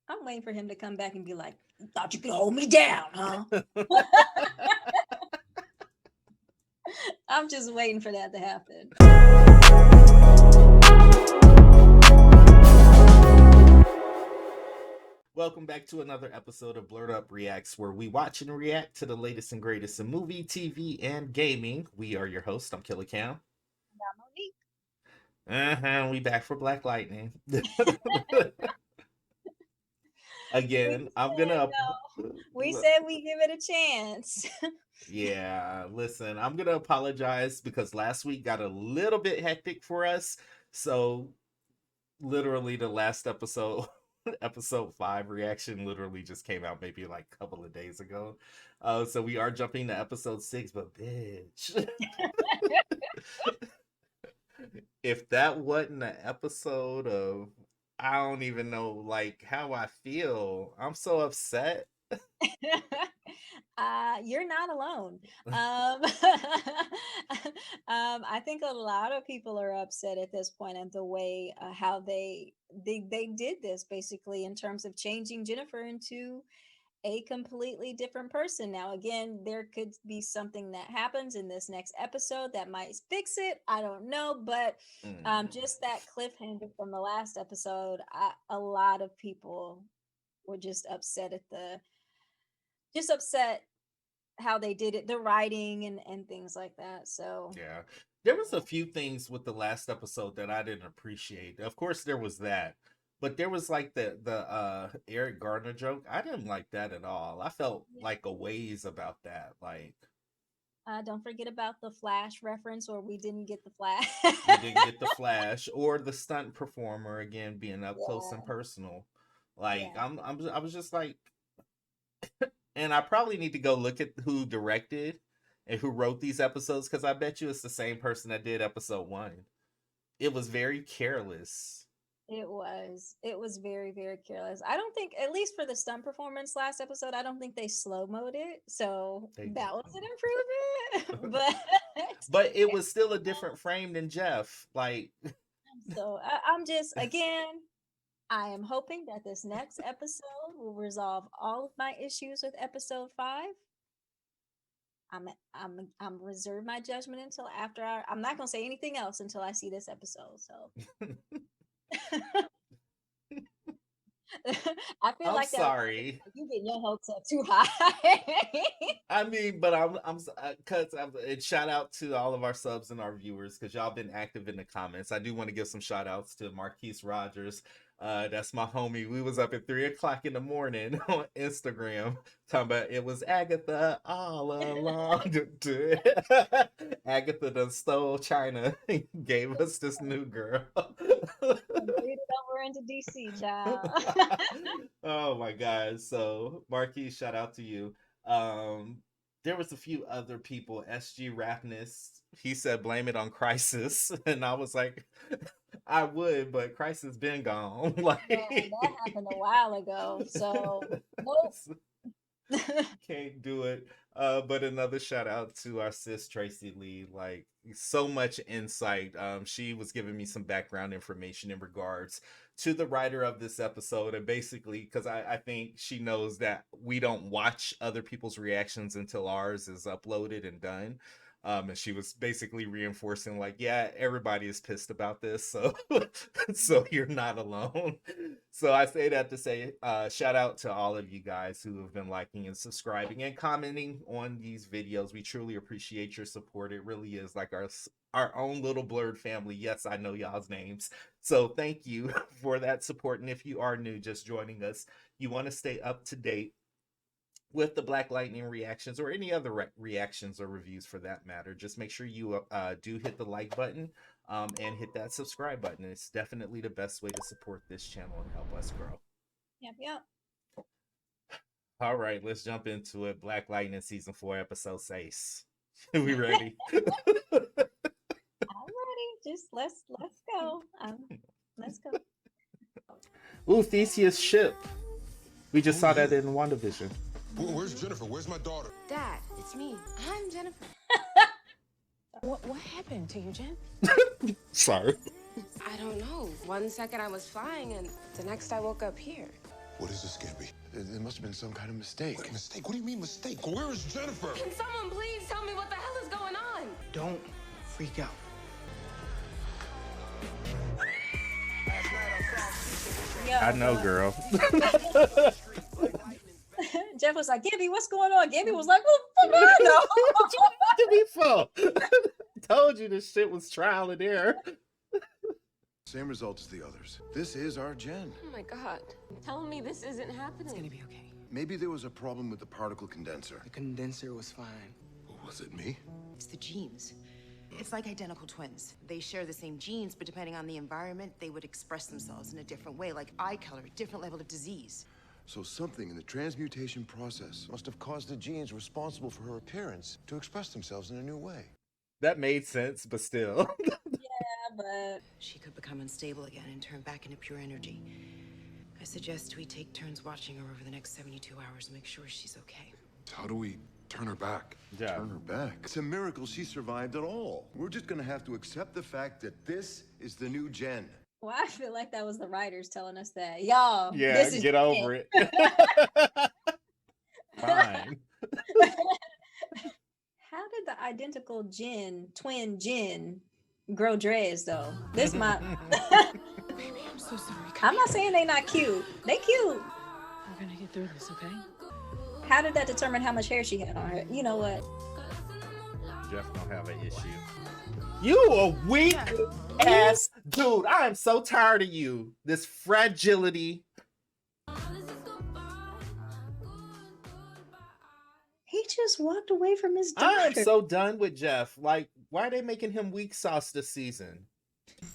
I'm waiting for him to come back and be like, "You thought you could hold me down, huh?" I'm just waiting for that to happen. Welcome back to another episode of Blerd Up Reacts, where we watch and react to the latest and greatest in movie, TV, and gaming. We are your host. I'm Killer Cam. Not Monique. We back for Black Lightning. We Again, I'm said gonna. no. We said we give it a chance. Yeah, listen, I'm gonna apologize because last week got a little bit hectic for us. So, literally, the last episode. Episode 5 reaction literally just came out maybe like a couple of days ago. So we are jumping to episode 6, but bitch. If that wasn't an episode of I don't even know like how I feel. I'm so upset. You're not alone. I think a lot of people are upset at this point at the way how they did this basically in terms of changing Jennifer into a completely different person. Now, again, there could be something that happens in this next episode that might fix it. I don't know, but Mm. just that cliffhanger from the last episode, a lot of people were just upset at the just upset how they did it, the writing and things like that. So Yeah. There was a few things with the last episode that I didn't appreciate. Of course there was that. But there was like the Eric Gardner joke. I didn't like that at all. I felt yeah. like a ways about that. Like Don't forget about the Flash reference, or we didn't get the Flash. we didn't get the Flash or the stunt performer again being up close and Yeah, personal. Like yeah. I was just like, and I probably need to go look at who directed and who wrote these episodes because I bet you it's the same person that did episode 1. It was very careless. It was. It was very, very careless. I don't think, at least for the stunt performance last episode, I don't think they slow mode it. So They that was didn't. an improvement. But But it was still a different frame than Jeff. Like, so I'm just, again, I am hoping that this next episode will resolve all of my issues with episode 5. I'm reserve my judgment until after I'm not gonna say anything else until I see this episode. So I feel I'm like that line is sorry. like you getting your hopes up too high. I mean, but because and shout out to all of our subs and our viewers because y'all been active in the comments. I do want to give some shout outs to Marquise Rogers. That's my homie. We was up at 3 o'clock in the morning on Instagram talking about it was Agatha all along. Agatha done stole China and gave us this new girl. And booted over into DC, child. Oh my god. So Marquise, shout out to you. Um, there was a few other people. SG Rapness, he said blame it on Crisis, and I was like, I would, but Crisis been gone. Man, Like, that happened a while ago. So nope. can't do it. But another shout out to our sis Tracy Lee. Like so much insight. She was giving me some background information in regards to the writer of this episode, and basically because I think she knows that we don't watch other people's reactions until ours is uploaded and done. And she was basically reinforcing like, yeah, everybody is pissed about this, so so you're not alone. So I say that to say shout out to all of you guys who have been liking and subscribing and commenting on these videos. We truly appreciate your support. It really is like our own little Blerd family. Yes, I know y'all's names. So thank you for that support. And if you are new, just joining us, you want to stay up to date with the Black Lightning reactions or any other reactions or reviews for that matter, just make sure you do hit the like button and hit that subscribe button. It's definitely the best way to support this channel and help us grow. Yep, yep. All right, let's jump into it. Black Lightning season 4, episode 6. We ready? I'm ready. Just let's go. Let's go. Ooh, Theseus ship. We just saw that in WandaVision. Where's Jennifer? Where's my daughter? Dad, it's me. I'm Jennifer. What happened to you, Jen? Sorry. I don't know. One second I was flying, and the next I woke up here. What is this, Gabby? There must have been some kind of mistake. What mistake? What do you mean mistake? Where is Jennifer? Can someone please tell me what the hell is going on? Don't freak out. Yo, I know, girl. Jeff was like, Gibby, what's going on? Gibby was like, well, fuck I know. To be fair, told you this shit was trial and error. Same result as the others. This is our Jen. Oh my god. Tell me this isn't happening. It's gonna be okay. Maybe there was a problem with the particle condenser. The condenser was fine. Was it me? It's the genes. It's like identical twins. They share the same genes, but depending on the environment, they would express themselves in a different way, like eye color, different level of disease. So something in the transmutation process must have caused the genes responsible for her appearance to express themselves in a new way. That made sense, but still. Yeah, but She could become unstable again and turn back into pure energy. I suggest we take turns watching her over the next 72 hours and make sure she's okay. How do we turn her back? Yeah. Turn her back. It's a miracle she survived at all. We're just gonna have to accept the fact that this is the new Jen. well, I feel like that was the writers telling us that. Y'all, Yeah, this is get over it. Fine. How did the identical twin Jen, grow dreads though? This my Baby, I'm so sorry. I'm not saying they not cute. They cute. We're gonna get through this, okay? How did that determine how much hair she had on her? You know what? Jeff don't have an issue. You a weak ass dude. I am so tired of you. This fragility. He just walked away from his I am daughter. so done with Jeff. Like, why are they making him weak sauce this season?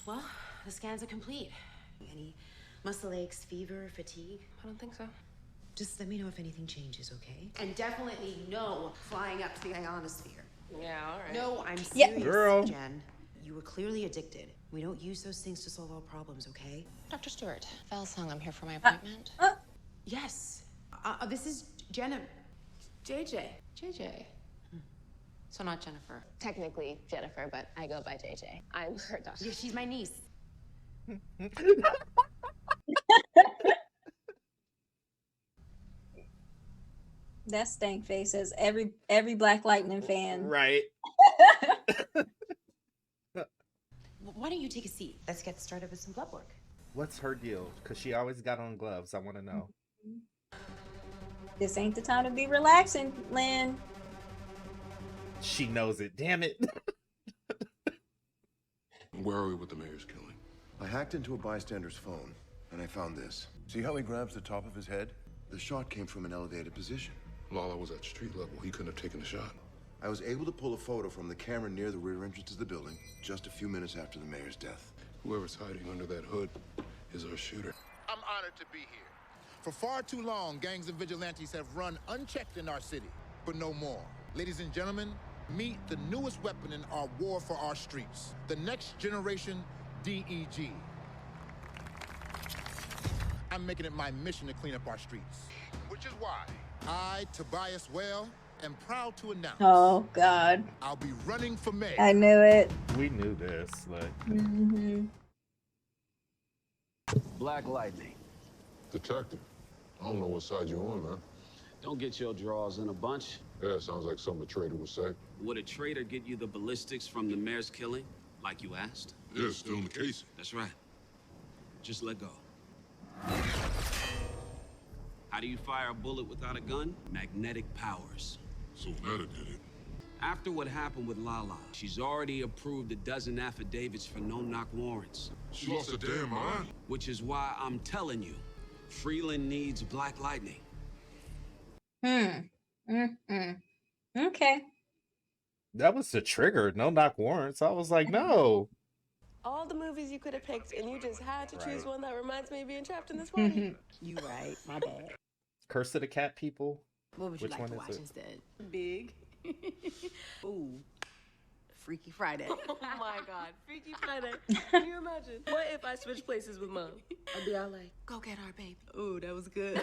Well, the scans are complete. Any muscle aches, fever, fatigue? I don't think so. Just let me know if anything changes, okay? And definitely no flying up to the ionosphere. Yeah, all right. No, I'm Yeah. serious, Girl. Jen. You were clearly addicted. We don't use those things to solve all problems, okay? Dr. Stewart, Val Song, I'm here for my appointment. Yes. This is Jenna. JJ. JJ. So not Jennifer. Technically Jennifer, but I go by JJ. I'm her doctor. Yeah, she's my niece. That stank face as every Black Lightning fan. Right. Why don't you take a seat? Let's get started with some blood work. What's her deal? Because she always got on gloves. I want to know. This ain't the time to be relaxing, Lynn. She knows it. Damn it. Where are we with the mayor's killing? I hacked into a bystander's phone, and I found this. See how he grabs the top of his head? The shot came from an elevated position. Lala was at street level. He couldn't have taken the shot. I was able to pull a photo from the camera near the rear entrance of the building just a few minutes after the mayor's death. Whoever's hiding under that hood is our shooter. I'm honored to be here. For far too long, gangs and vigilantes have run unchecked in our city, but no more. Ladies and gentlemen, meet the newest weapon in our war for our streets, the next generation DEG. I'm making it my mission to clean up our streets, which is why I, Tobias Whale, am proud to announce Oh God, I'll be running for mayor. I knew it. We knew this. Like, Black Lightning. Detective, I don't know what side you're on, man. Don't get your draws in a bunch. Yeah, sounds like something a traitor would say. Would a traitor get you the ballistics from the mayor's killing, like you asked? Yeah, it's still in the case. That's right. Just let go. How do you fire a bullet without a gun? Magnetic powers. So Netta did it. After what happened with Lala, she's already approved a dozen affidavits for no-knock warrants. She lost her damn mind. Which is why I'm telling you, Freeland needs Black Lightning. Okay. that was the trigger. No knock warrants. I was like, no. All the movies you could have picked, and you just had to choose Right. one that reminds me of being trapped in this body. You right. My bad. Curse of the Cat people. What would you Which like one to is watch it? instead? Big. Ooh. Freaky Friday. Oh my God, Freaky Friday. Can you imagine? What if I switched places with Mom? I'd be all like, Go get our baby. ooh, that was good.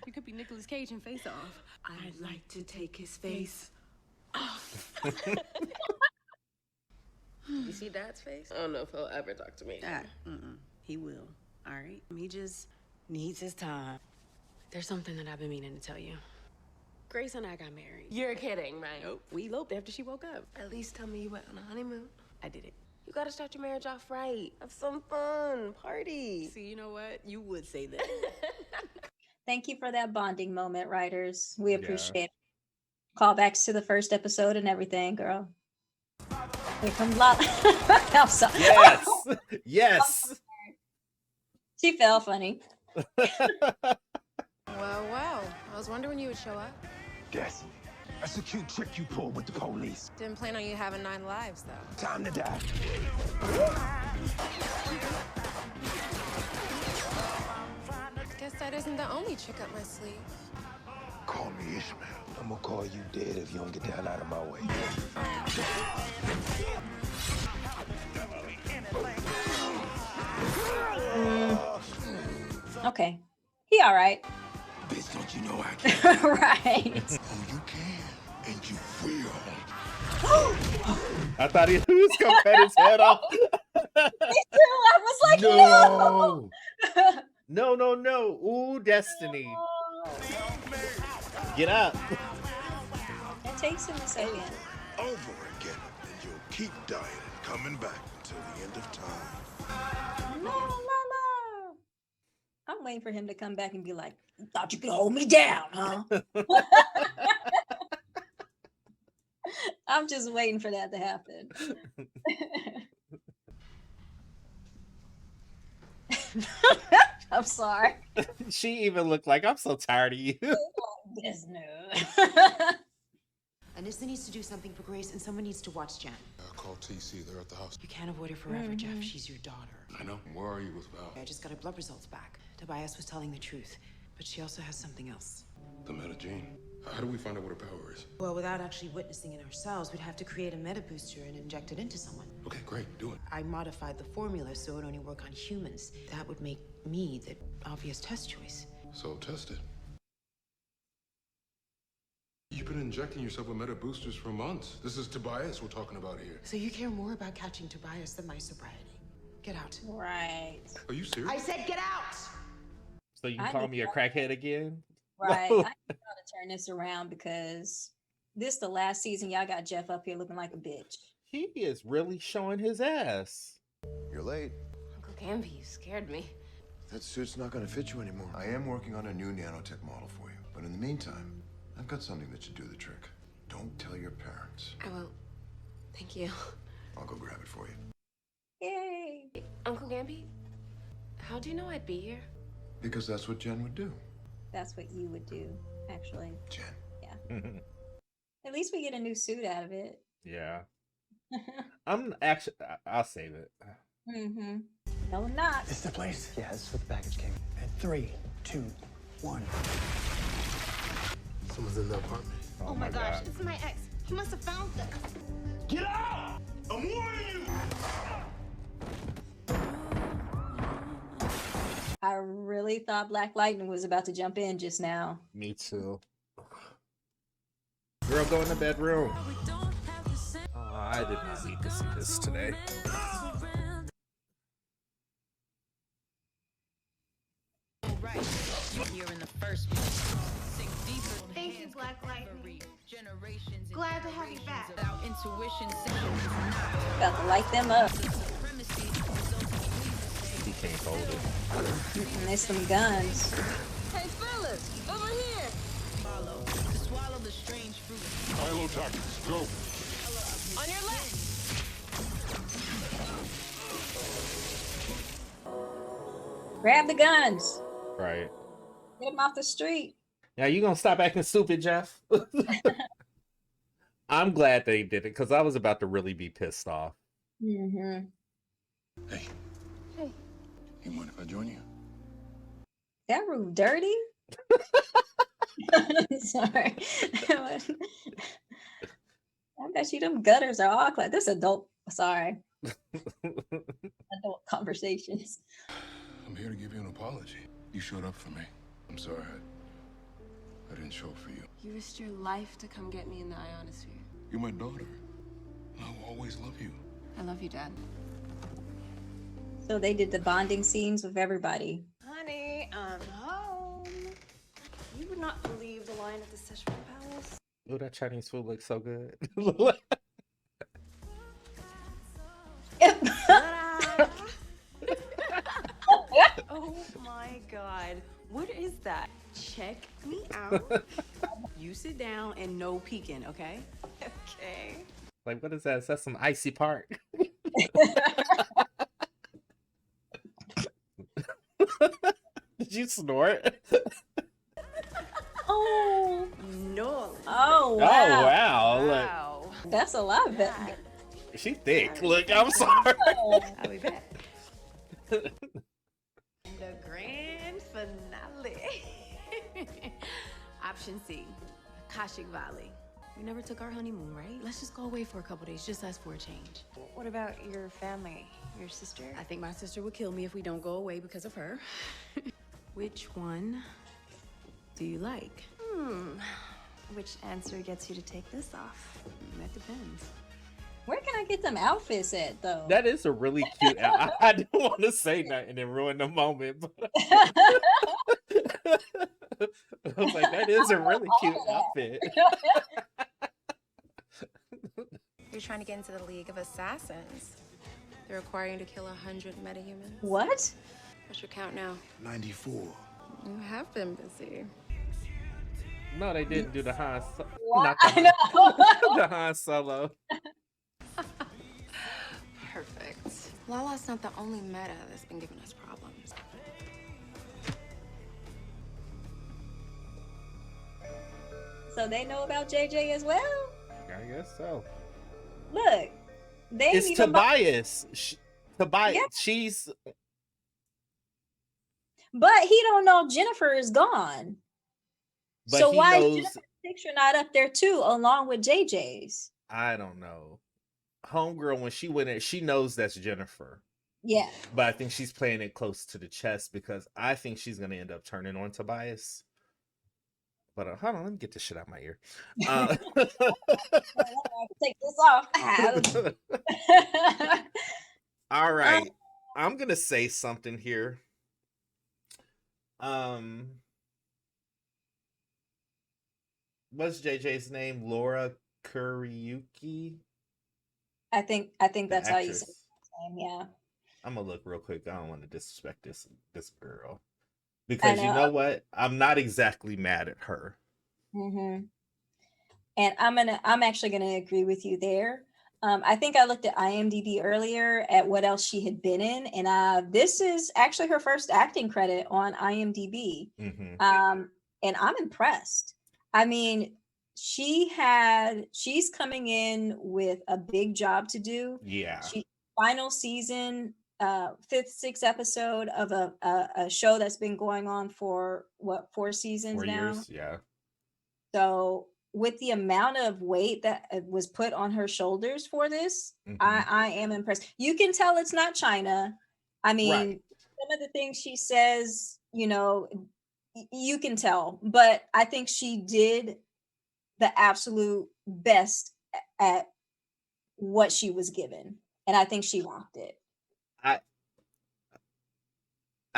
You could be Nicolas Cage and Face Off. I'd like to take his face. You see Dad's face? I don't know if he'll ever talk to me. Ah, he will. all right? He just needs his time. There's something that I've been meaning to tell you. Grace and I got married. You're kidding, right? Nope, we eloped after she woke up. At least tell me you went on a honeymoon. I did it. You gotta start your marriage off right. Have some fun. Party. See, you know what? You would say that. Thank you for that bonding moment, writers. We Yeah. appreciate it. Callbacks to the first episode and everything, girl. Here comes Lala. I'm sorry. Yes. Yes. She fell funny. Well. I was wondering when you would show up. Yes. That's a cute trick you pulled with the police. Didn't plan on you having 9 lives, though. Time to die. Guess that isn't the only trick up my sleeve. Call me Ishmael. I'm gonna call you dead if you don't get the hell out of my way. Okay. He all right. Bitch, don't you know I can? Right. Oh, you can, and you will. I thought he was gonna cut his head off. Me too. I was like, No. No. Ooh, Destiny. Get up. It takes him a second. Over again, and you'll keep dying and coming back until the end of time. No, Mama. I'm waiting for him to come back and be like, "You thought you could hold me down, huh?" I'm just waiting for that to happen. I'm sorry. She even looked like, I'm so tired of you. This no. Anissa needs to do something for Grace, and someone needs to watch Jen. I called TC. They're at the house. You can't avoid her forever, Jeff. She's your daughter. I know. Where are you with Val? I just got her blood results back. Tobias was telling the truth, but she also has something else. The metagene. How do we find out what her power is? Well, without actually witnessing it ourselves, we'd have to create a meta booster and inject it into someone. Okay, great. Do it. I modified the formula so it would only work on humans. That would make me the obvious test choice. So test it. You've been injecting yourself with meta boosters for months. This is Tobias we're talking about here. So you care more about catching Tobias than my sobriety. Get out. Right. Are you serious? I said get out! So you call me a crackhead again? Right. I need y'all to turn this around because this the last season y'all got Jeff up here looking like a bitch. He is really showing his ass. You're late. Uncle Gamby, you scared me. That suit's not gonna fit you anymore. I am working on a new nanotech model for you. But in the meantime, I've got something that should do the trick. Don't tell your parents. I will. Thank you. I'll go grab it for you. Yay. Uncle Gamby, how do you know I'd be here? Because that's what Jen would do. That's what you would do, actually. Jen. Yeah. At least we get a new suit out of it. Yeah. I'm actually, I'll save it. Mm-hmm. No, not. This the place? Yeah, this is where the package came. And 3, 2, 1. Someone's in the apartment. Oh my gosh, it's my ex. He must have found them. Get out! I'm warning you! I really thought Black Lightning was about to jump in just now. Me too. Girl, go in the bedroom. Oh, I did not need to see this today. Thank you, Black Lightning. Glad to have you back. About to light them up. He can't hold it. There's some guns. Hey, fellas, over here. Swallow the strange fruit. Milo tactics, go. On your left. Grab the guns. Right. Get them off the street. Now you gonna stop acting stupid, Jeff? I'm glad they did it because I was about to really be pissed off. Mm-hmm. Hey. Hey. You mind if I join you? That room dirty? Sorry. I bet you them gutters are all like this adult. Sorry. Adult conversations. I'm here to give you an apology. You showed up for me. I'm sorry I didn't show up for you. You risked your life to come get me in the ionosphere. You're my daughter. I will always love you. I love you, Dad. So they did the bonding scenes with everybody. Honey, I'm home. You would not believe the line at the Szechuan Palace. Oh, that Chinese food looks so good. Oh my God. What is that? Check me out. You sit down and no peeking, okay? Okay. Like, what is that? Is that some icy park? Did you snort? Oh no. Oh wow. Oh wow. Wow. That's a lot of it. Look, she thick. Look, I'm sorry. I'll be back. The grand finale. Option C, Akashic Valley. We never took our honeymoon, right? Let's just go away for a couple days, just us for a change. What about your family? Your sister? I think my sister would kill me if we don't go away because of her. Which one do you like? Which answer gets you to take this off? That depends. Where can I get them outfits at though? That is a really cute. I didn't want to say nothing and ruin the moment, but I was like, that is a really cute outfit. You're trying to get into the League of Assassins. They're requiring you to kill 100 metahumans. What? What's your count now? 94. You have been busy. No, they didn't do the Han. What? Not I know. the Han Solo. Perfect. Lala's not the only meta that's been giving us problems. So they know about JJ as well? I guess so. Look, they ain't It's even Tobias. Tobias. Yeah. She's. But he don't know Jennifer is gone. But So he why knows. is Jennifer's picture not up there too, along with JJ's? I don't know. Homegirl, when she went in, she knows that's Jennifer. Yeah. But I think she's playing it close to the chest because I think she's going to end up turning on Tobias. But hold on, let me get this shit out of my ear. Take this off. All right. I'm going to say something here. What's JJ's name? Laura Kuryuki? I think that's how you say actress. his name, yeah. I'm gonna look real quick. I don't want to disrespect this girl. Because you know what? I'm not exactly mad at her. Mm-hmm. And I'm actually gonna agree with you there. I think I looked at IMDb earlier at what else she had been in, and this is actually her first acting credit on IMDb. Mm-hmm. And I'm impressed. I mean, she's coming in with a big job to do. Yeah. Final season, 5th, 6th episode of a show that's been going on for what, 4 seasons 4 now? years, yeah. So with the amount of weight that was put on her shoulders for this, Mhm. I am impressed. You can tell it's not China. I mean, Right. some of the things she says, you can tell, but I think she did the absolute best at what she was given. And I think she rocked it. I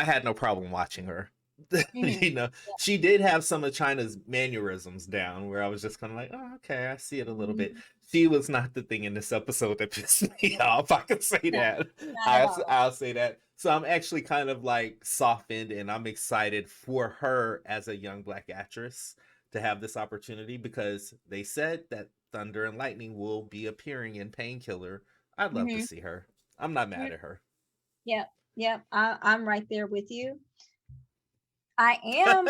had no problem watching her. Mhm. She did have some of China's mannerisms down where I was just kind of like, oh, okay, I see it a little bit. She was not the thing in this episode that pissed me off. I can say that. I'll say that. So I'm actually kind of like softened, and I'm excited for her as a young Black actress to have this opportunity because they said that Thunder and Lightning will be appearing in Painkiller. I'd love to see her. I'm not mad at her. Yep. I'm right there with you. I am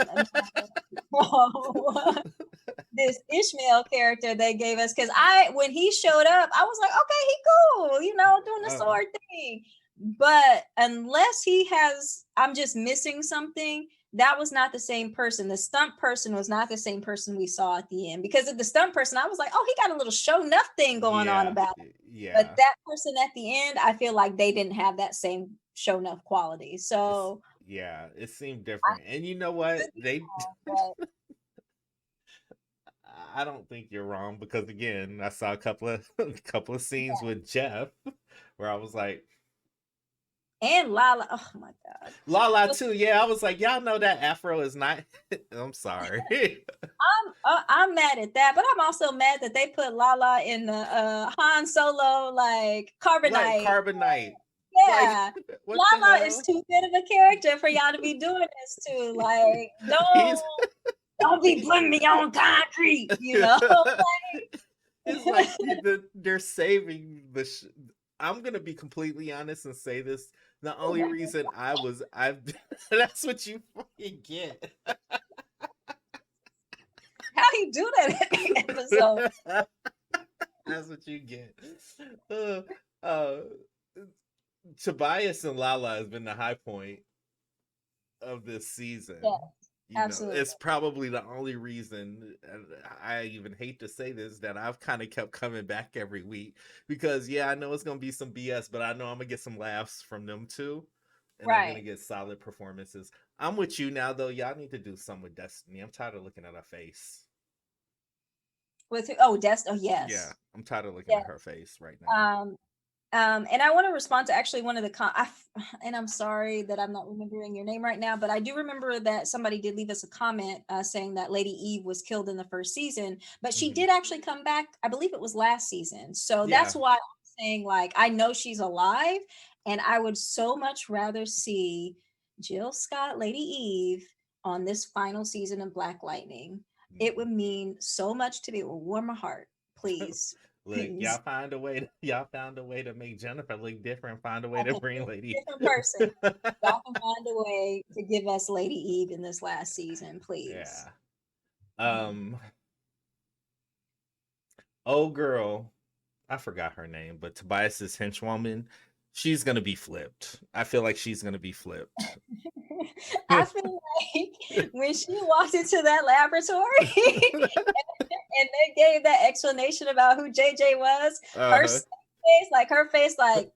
this Ishmael character they gave us because when he showed up, I was like, okay, he cool, doing the sword thing. But unless I'm just missing something. That was not the same person. The stunt person was not the same person we saw at the end. Because of the stunt person, I was like, oh, he got a little show enough thing going on about it. Yeah. But that person at the end, I feel like they didn't have that same show enough quality. So it seemed different. And you know what? I don't think you're wrong because again, I saw a couple of scenes with Jeff where I was like, And Lala. Oh my God. Lala too. Yeah, I was like, y'all know that Afro is not. I'm sorry. I'm mad at that, but I'm also mad that they put Lala in the Han Solo like Like carbonite. Carbonite. Yeah, Like, what the Lala is hell? too good of a character for y'all to be doing this to. Like, He's don't be putting me on concrete, you know? it's like they're saving the. I'm gonna be completely honest and say this. The only reason I've that's what you fucking get. How he do that episode? That's what you get. Uh, Tobias and Lala has been the high point of this season. Yeah, You absolutely. know, it's probably the only reason, and I even hate to say this, that I've kind of kept coming back every week because, yeah, I know it's going to be some BS, but I know I'm going to get some laughs from them too. And I'm going to get solid performances. I'm with you now, though. Y'all need to do something with Destiny. I'm tired of looking at her face. With oh, Destiny. Oh, yes. Yeah, I'm tired of looking at her face right now. And I want to respond to actually one of the and I'm sorry that I'm not remembering your name right now, but I do remember that somebody did leave us a comment saying that Lady Eve was killed in the first season, but she did actually come back. I believe it was last season. So that's why I'm saying, like, I know she's alive, and I would so much rather see Jill Scott, Lady Eve, on this final season of Black Lightning. It would mean so much to me. It would warm my heart. Please. Look, y'all found a way to make Jennifer look different, find a way to bring Lady different person. Y'all can find a way to give us Lady Eve in this last season, please. Yeah. Oh girl, I forgot her name, but Tobias's henchwoman, she's gonna be flipped. I feel like she's gonna be flipped. I feel like when she walked into that laboratory and they gave that explanation about who JJ was, her face like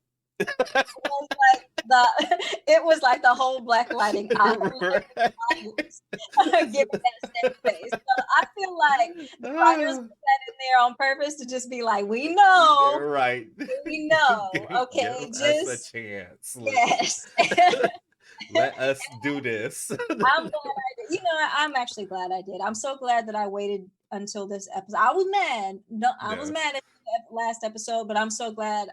it was like the whole Black Lighting giving that same face. So I feel like the writers put that in there on purpose to just be like, we know, right? We know. Okay, give just us a chance. Yes. Let us do this. I'm glad I did. You know, I'm actually glad I did. I'm so glad that I waited until this episode. I was mad. No, I was mad at the last episode, but I'm so glad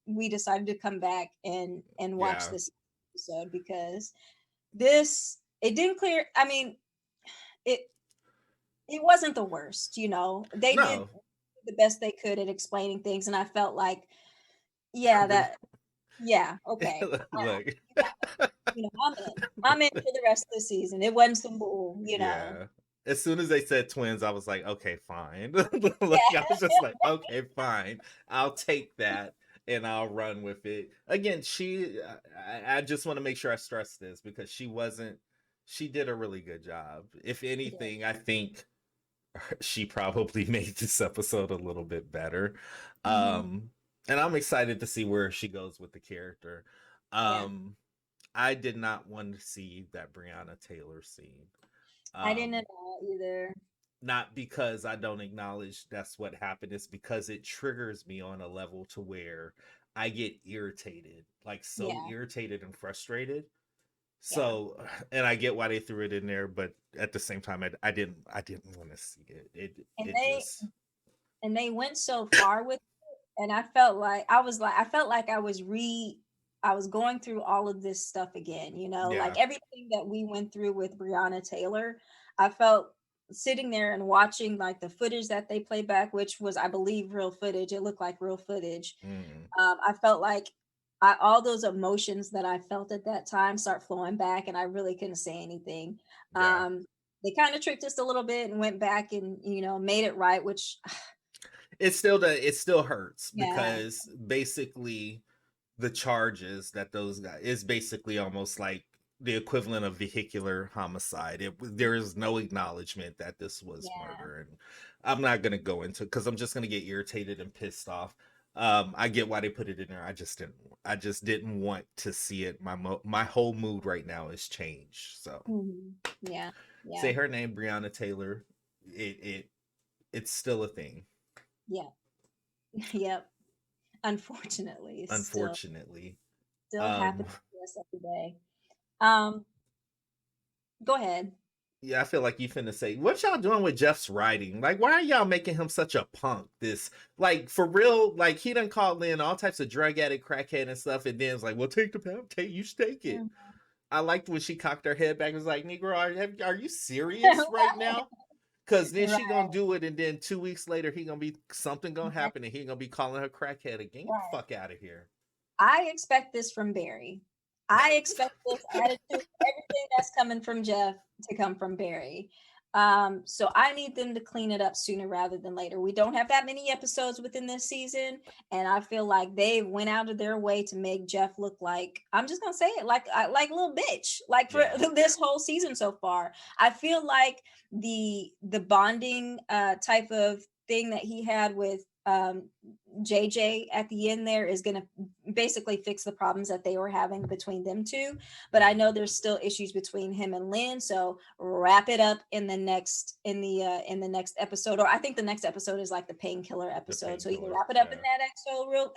we decided to come back and watch this episode, because it didn't clear. I mean, it wasn't the worst, you know. They did the best they could at explaining things, and I felt like, okay. Look. You know, I'm in for the rest of the season. It wasn't some bull, you know. Yeah. As soon as they said twins, I was like, okay, fine. I was just like, okay, fine. I'll take that and I'll run with it. Again, I just want to make sure I stress this, because she did a really good job. If anything, I think she probably made this episode a little bit better. And I'm excited to see where she goes with the character. I did not want to see that Breonna Taylor scene. I didn't at all either. Not because I don't acknowledge that's what happened. It's because it triggers me on a level to where I get irritated, like irritated and frustrated. So, and I get why they threw it in there, but at the same time, I didn't want to see it. And they went so far with it, and I felt like I was going through all of this stuff again, you know, like everything that we went through with Breonna Taylor. I felt sitting there and watching like the footage that they played back, which was, I believe, real footage. It looked like real footage. I felt like all those emotions that I felt at that time start flowing back, and I really couldn't say anything. They kind of tricked us a little bit and went back and, you know, made it right, which it still hurts, because basically the charges that those guys is basically almost like the equivalent of vehicular homicide. There is no acknowledgement that this was murder, and I'm not going to go into, because I'm just going to get irritated and pissed off. I get why they put it in there. I just didn't want to see it. My whole mood right now is changed. So say her name, Breonna Taylor. It's still a thing. Yep. Unfortunately. Still Um, happens to us every day. Um, go ahead. yeah, I feel like you finna say, what y'all doing with Jeff's writing? Like, why are y'all making him such a punk? This, like, for real, like, he done called in all types of drug addict, crackhead, and stuff, and then it's like, well, take the pound, you should take it. Mhm. I liked when she cocked her head back and was like, Negro, are you serious right now? Because then she Right. gonna do it, and then 2 weeks later, he gonna be, something gonna happen, and he gonna be calling her crackhead again. Get the Right. fuck out of here. I expect this from Barry. I expect this attitude, everything that's coming from Jeff to come from Barry. So I need them to clean it up sooner rather than later. We don't have that many episodes within this season, and I feel like they went out of their way to make Jeff look like, I'm just gonna say it, like like a little bitch. Like for this whole season so far, I feel like the bonding type of thing that he had with JJ at the end there is going to basically fix the problems that they were having between them two. But I know there's still issues between him and Lynn. So wrap it up in the next in the next episode, or I think the next episode is like the painkiller episode. So either wrap it up in that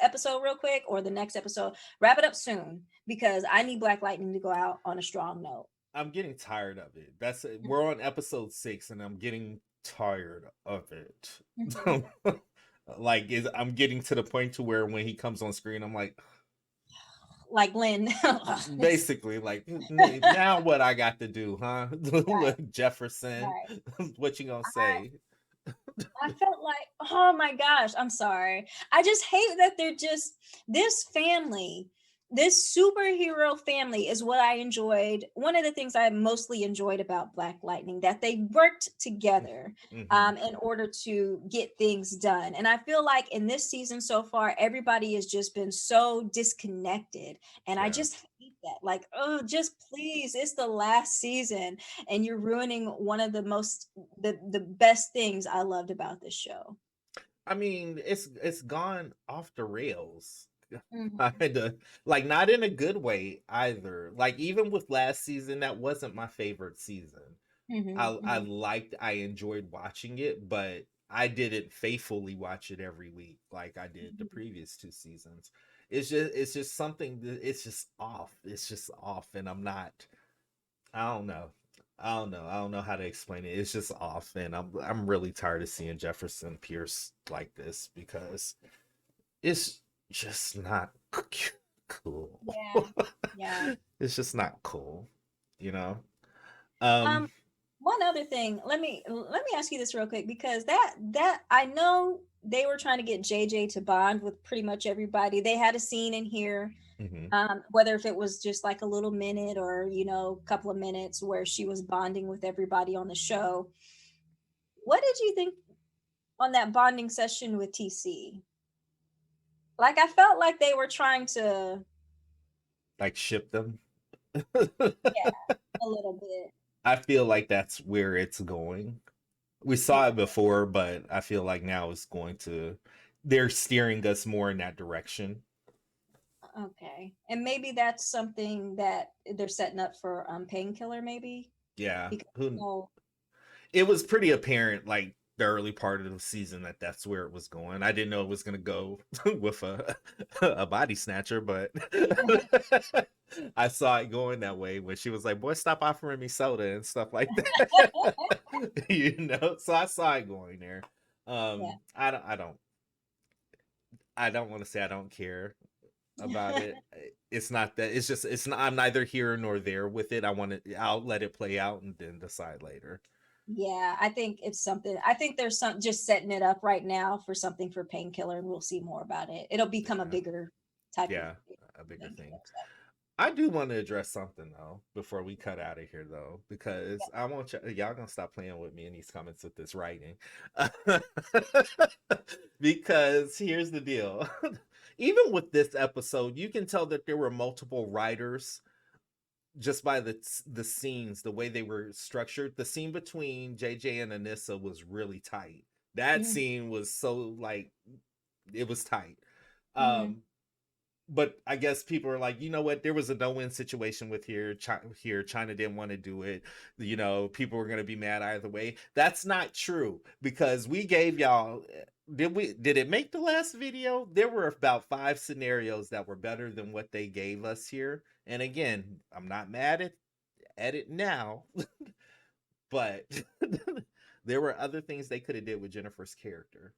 episode real quick, or the next episode wrap it up soon, because I need Black Lightning to go out on a strong note. I'm getting tired of it. We're on episode 6, and I'm getting tired of it. Like, I'm getting to the point to where when he comes on screen, I'm like Lynn. Basically, like, now what I got to do, huh? Right. Jefferson, Right. what you gonna say? I felt like, oh my gosh, I'm sorry. I just hate that they're just this family, this superhero family is what I enjoyed. One of the things I mostly enjoyed about Black Lightning, that they worked together in order to get things done. And I feel like in this season so far, everybody has just been so disconnected. And I just hate that. Like, oh, just please, it's the last season and you're ruining one of the best things I loved about this show. I mean, it's gone off the rails. Mhm. Kinda, like, not in a good way either. Like, even with last season, that wasn't my favorite season. I enjoyed watching it, but I didn't faithfully watch it every week like I did the previous 2 seasons. It's just something it's just off. It's just off, and I don't know. I don't know how to explain it. It's just off, and I'm really tired of seeing Jefferson Pierce like this, because it's just not cool. Yeah. It's just not cool, you know. One other thing, let me ask you this real quick, because that I know they were trying to get JJ to bond with pretty much everybody. They had a scene in here, whether if it was just like a little minute or a couple of minutes, where she was bonding with everybody on the show. What did you think on that bonding session with TC? Like, I felt like they were trying to like ship them. Yeah, a little bit. I feel like that's where it's going. We saw it before, but I feel like now they're steering us more in that direction. Okay. And maybe that's something that they're setting up for Painkiller, maybe? Yeah. Because, it was pretty apparent, like, the early part of the season, that's where it was going. I didn't know it was going to go with a body snatcher, but I saw it going that way when she was like, boy, stop offering me soda and stuff like that. So I saw it going there. I don't want to say I don't care about it. It's not that. It's not. I'm neither here nor there with it. I'll let it play out and then decide later. Yeah, I think it's something. I think there's just setting it up right now for something for Painkiller, and we'll see more about it. It'll become a bigger type of a bigger thing. I do want to address something though before we cut out of here, though, because I want y'all gonna stop playing with me in these comments with this writing. Because here's the deal. Even with this episode, you can tell that there were multiple writers just by the scenes, the way they were structured. The scene between JJ and Anissa was really tight. That scene was so, like, it was tight. but I guess people are like, you know what? There was a no-win situation with here. China didn't want to do it. You know, people were going to be mad either way. That's not true because we gave y'all. Did it make the last video? There were about 5 scenarios that were better than what they gave us here. And again, I'm not mad at it now, but there were other things they could have did with Jennifer's character.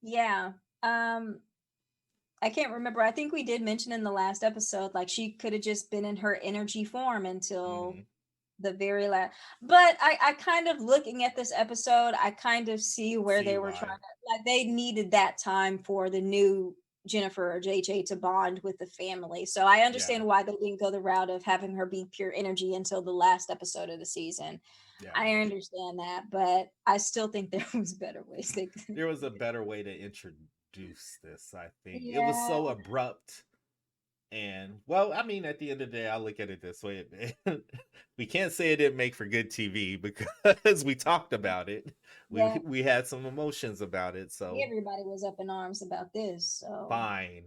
Yeah. I can't remember. I think we did mention in the last episode, like she could have just been in her energy form until the very last. But I kind of looking at this episode, I kind of see where they were trying to, like, they needed that time for the new Jennifer or JJ to bond with the family. So I understand why they didn't go the route of having her be pure energy until the last episode of the season. Yeah. I understand that, but I still think there was better ways. There was a better way to introduce this, I think. It was so abrupt. And, well, I mean, at the end of the day, I look at it this way. We can't say it didn't make for good TV because we talked about it. We had some emotions about it. So everybody was up in arms about this. So fine.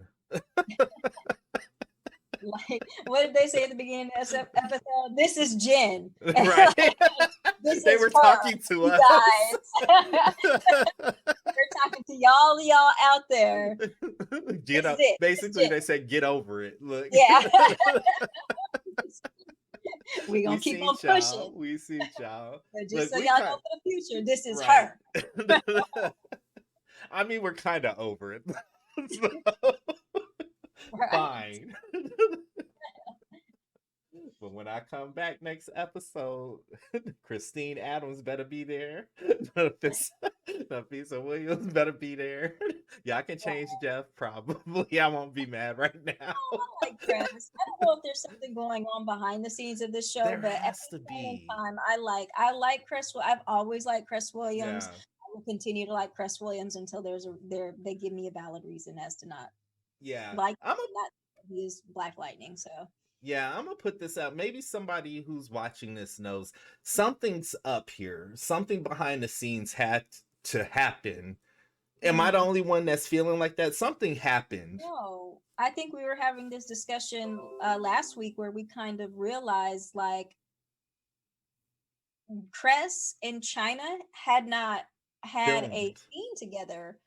Like, what did they say at the beginning of the episode? This is Jen. Right. They were talking to us. They're talking to y'all out there. Basically, they said, get over it. Look. Yeah. We're going to keep on pushing. We see y'all. But just so y'all know for the future, this is her. I mean, we're kind of over it. So, fine. But when I come back next episode, Christine Adams better be there. Nafisa Williams better be there. Yeah, I can change Jeff. Probably. I won't be mad right now. I like Chris. I don't know if there's something going on behind the scenes of this show, there but has at the to be. time, I like Chris. I've always liked Chris Williams. Yeah. I will continue to like Chris Williams until they give me a valid reason as to not. Yeah, he is Black Lightning. So yeah, I'm gonna put this out. Maybe somebody who's watching this knows something's up here. Something behind the scenes had to happen. Am I the only one that's feeling like that? Something happened. No, I think we were having this discussion last week where we kind of realized like Cress and China had not had a scene together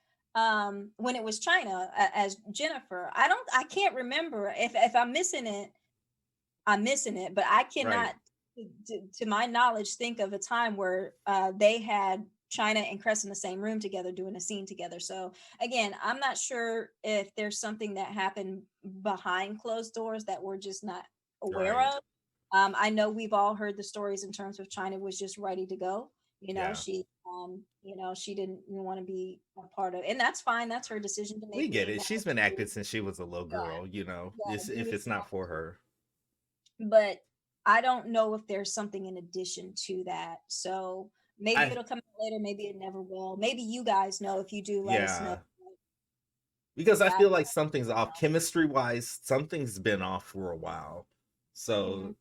when it was China as Jennifer. I can't remember if I'm missing it. I'm missing it, but I cannot, to my knowledge, think of a time where they had China and Cress in the same room together doing a scene together. So again, I'm not sure if there's something that happened behind closed doors that we're just not aware of. I know we've all heard the stories in terms of China was just ready to go. She she didn't want to be a part of, and that's fine. That's her decision to make. We get it. She's been acting since she was a little girl. If it's not for her. But I don't know if there's something in addition to that. So maybe it'll come out later. Maybe it never will. Maybe you guys know. If you do, let us know. Because I feel like something's off. Chemistry-wise, something's been off for a while. So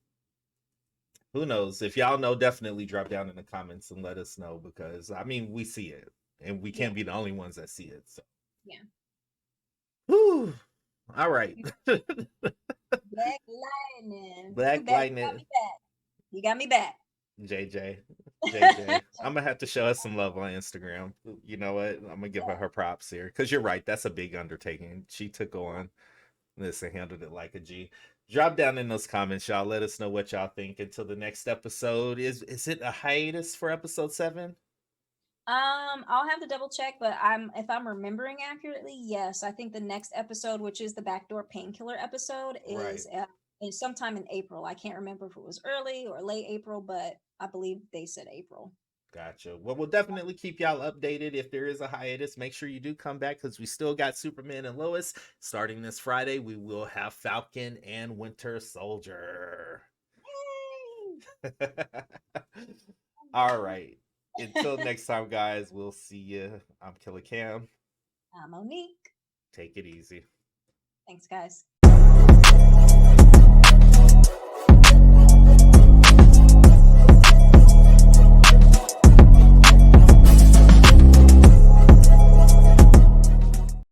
who knows? If y'all know, definitely drop down in the comments and let us know. Because, I mean, we see it. And we can't be the only ones that see it. So. Yeah. Whew. All right. Black Lightning. Black Lightning. You got me back. JJ. I'm gonna have to show us some love on Instagram. You know what? I'm gonna give her props here because you're right. That's a big undertaking. She took on this and handled it like a G. Drop down in those comments, y'all. Let us know what y'all think. Until the next episode, is it a hiatus for episode 7? I'll have to double check, but if I'm remembering accurately, yes. I think the next episode, which is the backdoor painkiller episode, is sometime in April. I can't remember if it was early or late April, but I believe they said April. Gotcha. Well, we'll definitely keep y'all updated if there is a hiatus. Make sure you do come back because we still got Superman and Lois. Starting this Friday, we will have Falcon and Winter Soldier. Yay! All right. Until next time, guys, we'll see you. I'm Killer Cam. I'm Monique. Take it easy. Thanks, guys.